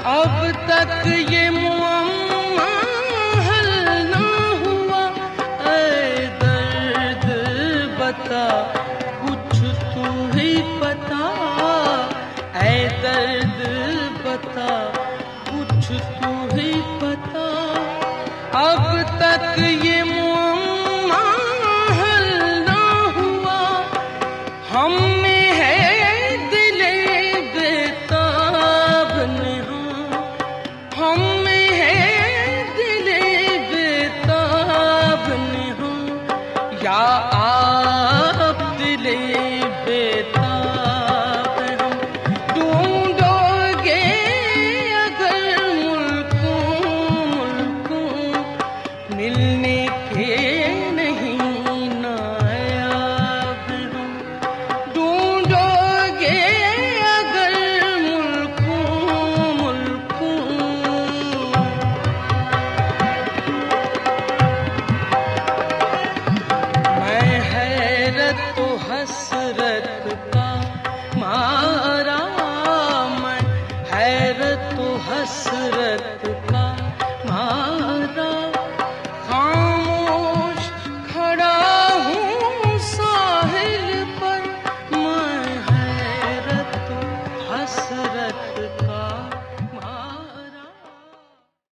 अब तक ये मुअम्मा हल ना हुआ। ऐ दर्द बता कुछ तू ही बता, ऐ दर्द बता कुछ तू ही बता। अब तक ये मुअम्मा हल ना हुआ। हम में है दिले बेताब नेहा, हम में है दिले बेताब नेहा। या